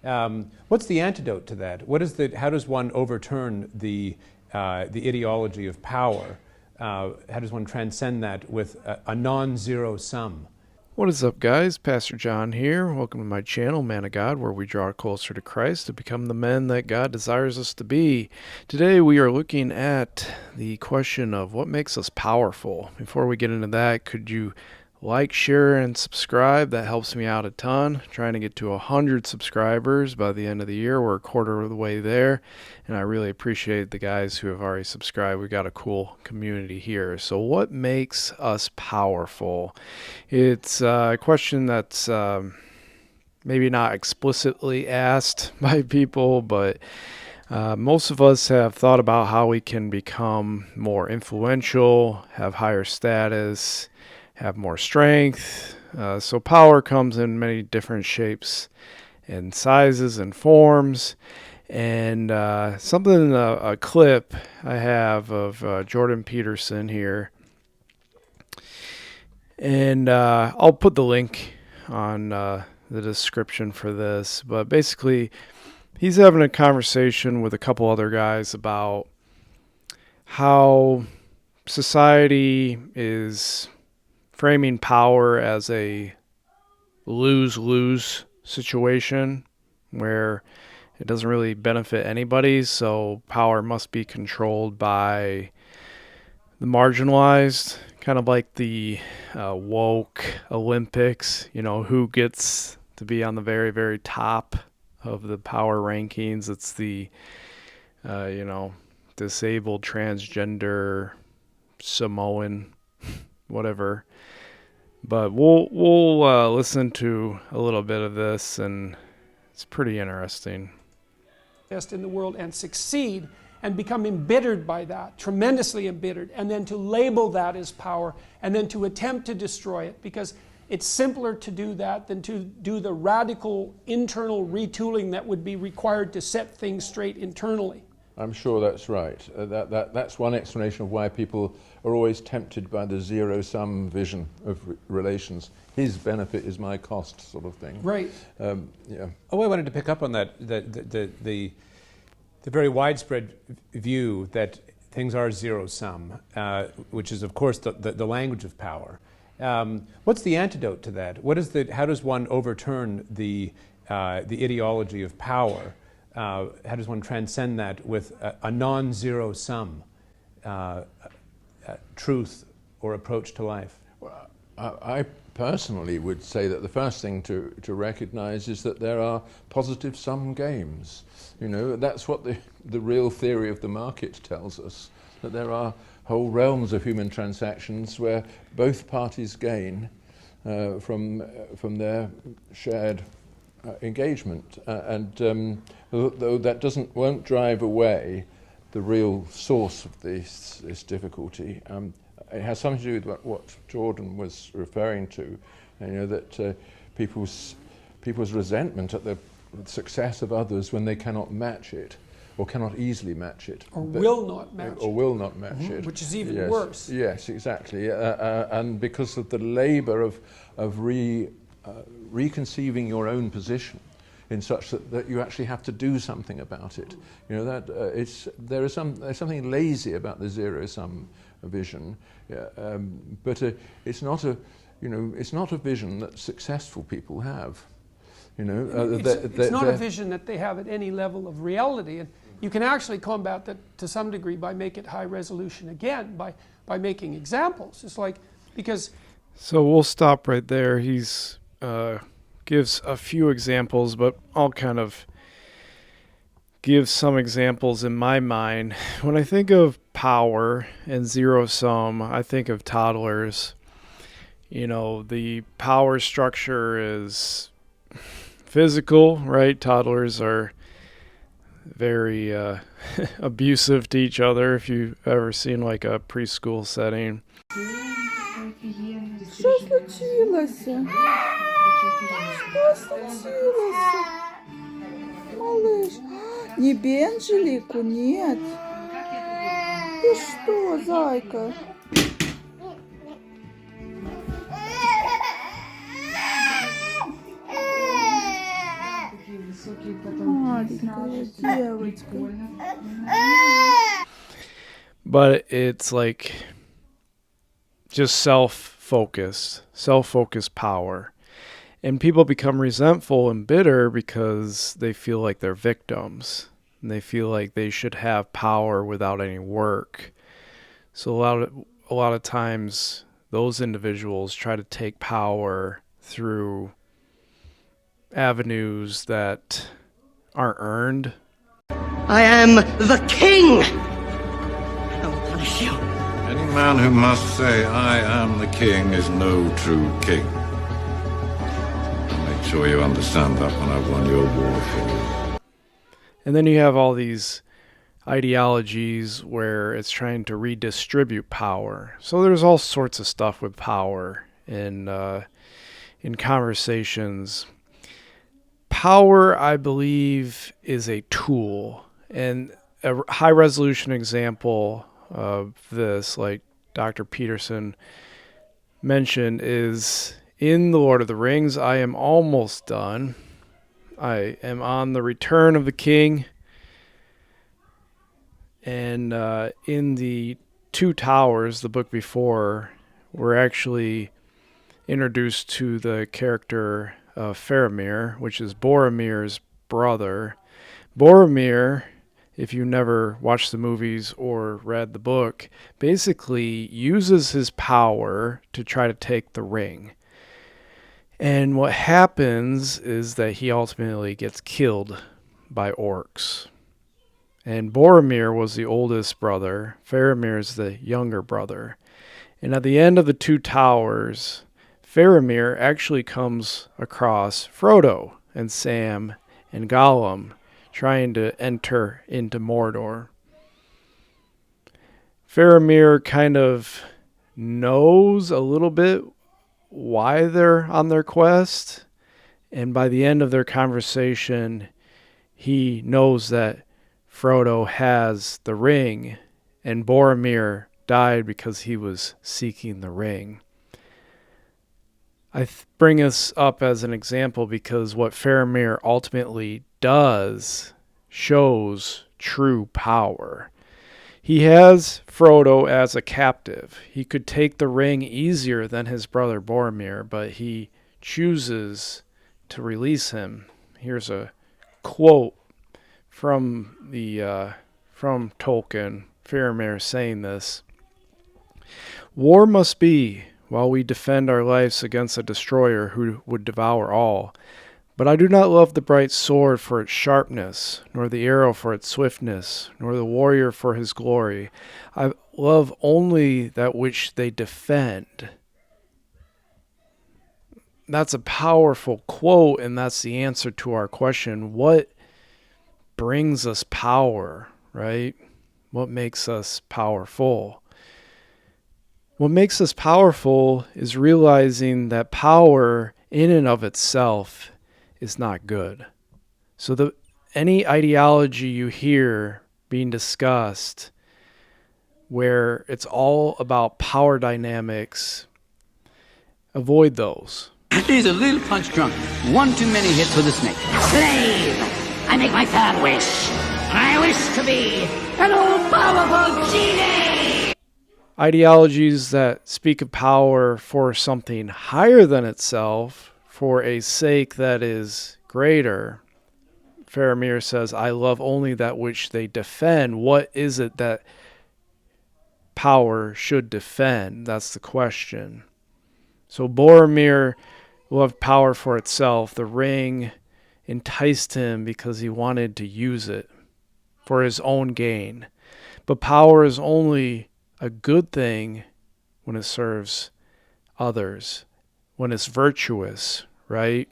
What's the antidote to that? How does one overturn the ideology of power? How does one transcend that with a non-zero sum? What is up, guys? Pastor John here. Welcome to my channel, Man of God, where we draw closer to Christ to become the men that God desires us to be. Today we are looking at the question of what makes us powerful. Before we get into that, could you like, share, and subscribe? That helps me out a ton. Trying to get to 100 subscribers by the end of the year. We're a quarter of the way there, and I really appreciate the guys who have already subscribed. We've got a cool community here. So what makes us powerful? It's a question that's maybe not explicitly asked by people, but most of us have thought about how we can become more influential, have higher status, have more strength. So power comes in many different shapes and sizes and forms. And a clip I have of Jordan Peterson here. And I'll put the link on the description for this. But basically, he's having a conversation with a couple other guys about how society is framing power as a lose-lose situation where it doesn't really benefit anybody, so power must be controlled by the marginalized, kind of like the woke Olympics, who gets to be on the very, very top of the power rankings. It's the, disabled, transgender, Samoan, whatever. But we'll listen to a little bit of this, and it's pretty interesting. Best in the world and succeed and become embittered by that, tremendously embittered, and then to label that as power and then to attempt to destroy it, because it's simpler to do that than to do the radical internal retooling that would be required to set things straight internally. I'm sure that's right. That's one explanation of why people are always tempted by the zero-sum vision of relations. His benefit is my cost, sort of thing. Right. Yeah. Oh, I wanted to pick up on that. The very widespread view that things are zero-sum, which is, of course, the language of power. What's the antidote to that? How does one overturn the ideology of power? How does one transcend that with a non-zero sum truth or approach to life? Well, I personally would say that the first thing to recognize is that there are positive sum games. That's what the real theory of the market tells us, that there are whole realms of human transactions where both parties gain from their shared engagement, and though that won't drive away the real source of this difficulty. It has something to do with what Jordan was referring to, that people's resentment at the success of others when they cannot match it, or cannot easily match it, or will not match it, which is even worse. Yes, exactly, and because of the labor of reconceiving your own position in such that you actually have to do something about it. There's something lazy about the zero-sum vision, but it's not a vision that successful people have. It's not a vision that they have at any level of reality, and you can actually combat that to some degree by making it high resolution again, by making examples. It's like, because... So we'll stop right there. He's gives a few examples, but I'll kind of give some examples in my mind. When I think of power and zero sum, I think of toddlers. The power structure is physical, right? Toddlers are very abusive to each other, if you've ever seen like a preschool setting. Что случилось? Что случилось? Малыш, не Бенджелику, нет. Ты что, зайка? Маленькая девочка. But it's like just self-focused power. And people become resentful and bitter because they feel like they're victims. And they feel like they should have power without any work. So a lot of times those individuals try to take power through avenues that aren't earned. I am the king! I will punish you. Any man who must say, I am the king, is no true king. Make sure you understand that when I've won your war for you. And then you have all these ideologies where it's trying to redistribute power. So there's all sorts of stuff with power in conversations. Power, I believe, is a tool. And a high-resolution example of this, like Dr. Peterson mentioned, is in The Lord of the Rings. I am almost done. I am on the Return of the King. And in the Two Towers, the book before, we're actually introduced to the character of Faramir, which is Boromir's brother. Boromir, if you never watched the movies or read the book, basically uses his power to try to take the ring. And what happens is that he ultimately gets killed by orcs. And Boromir was the oldest brother. Faramir is the younger brother. And at the end of the Two Towers, Faramir actually comes across Frodo and Sam and Gollum trying to enter into Mordor. Faramir kind of knows a little bit why they're on their quest, and by the end of their conversation, he knows that Frodo has the ring, and Boromir died because he was seeking the ring. I bring this up as an example because what Faramir ultimately does shows true power. He has Frodo as a captive. He could take the ring easier than his brother Boromir, but he chooses to release him. Here's a quote from Tolkien, Faramir saying this: "War must be, while we defend our lives against a destroyer who would devour all. But I do not love the bright sword for its sharpness, nor the arrow for its swiftness, nor the warrior for his glory. I love only that which they defend." That's a powerful quote, and that's the answer to our question. What brings us power, right? What makes us powerful? What makes us powerful is realizing that power in and of itself is not good. So any ideology you hear being discussed where it's all about power dynamics, avoid those. He's a little punch drunk. One too many hits with a snake. Slave! I make my third wish. I wish to be an all-powerful genie! Ideologies that speak of power for something higher than itself, for a sake that is greater. Faramir says, I love only that which they defend. What is it that power should defend? That's the question. So Boromir loved power for itself. The ring enticed him because he wanted to use it for his own gain. But power is only a good thing when it serves others, when it's virtuous, right?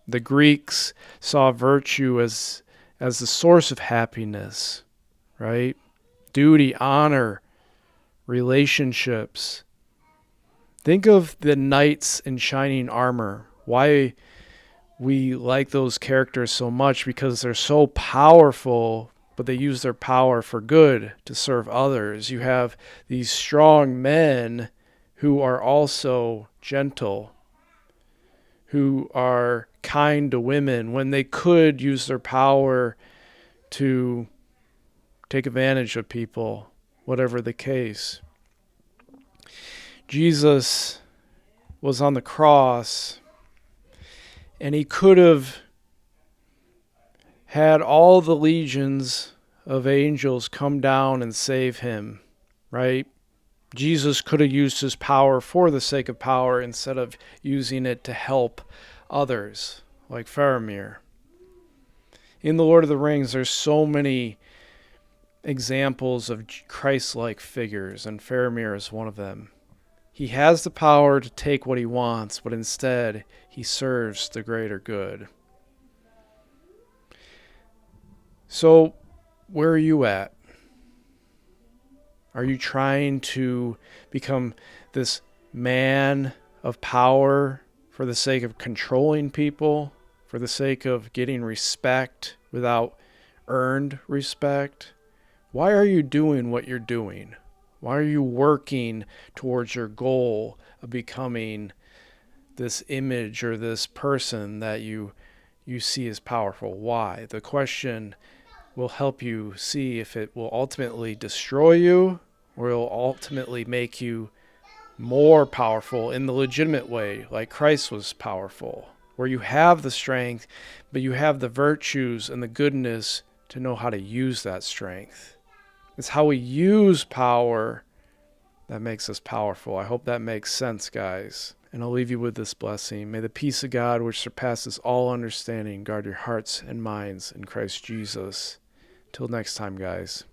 The Greeks saw virtue as the source of happiness, right? Duty, honor, relationships. Think of the knights in shining armor. Why we like those characters so much, because they're so powerful, but they use their power for good to serve others. You have these strong men who are also gentle, who are kind to women when they could use their power to take advantage of people, whatever the case. Jesus was on the cross, and he could have had all the legions of angels come down and save him, right? Jesus could have used his power for the sake of power instead of using it to help others, like Faramir. In The Lord of the Rings, there's so many examples of Christ-like figures, and Faramir is one of them. He has the power to take what he wants, but instead he serves the greater good. So, where are you at? Are you trying to become this man of power for the sake of controlling people, for the sake of getting respect without earned respect? Why are you doing what you're doing? Why are you working towards your goal of becoming this image or this person that you see as powerful? Why? The question will help you see if it will ultimately destroy you or it will ultimately make you more powerful in the legitimate way, like Christ was powerful, where you have the strength, but you have the virtues and the goodness to know how to use that strength. It's how we use power that makes us powerful. I hope that makes sense, guys. And I'll leave you with this blessing. May the peace of God, which surpasses all understanding, guard your hearts and minds in Christ Jesus. Till next time, guys.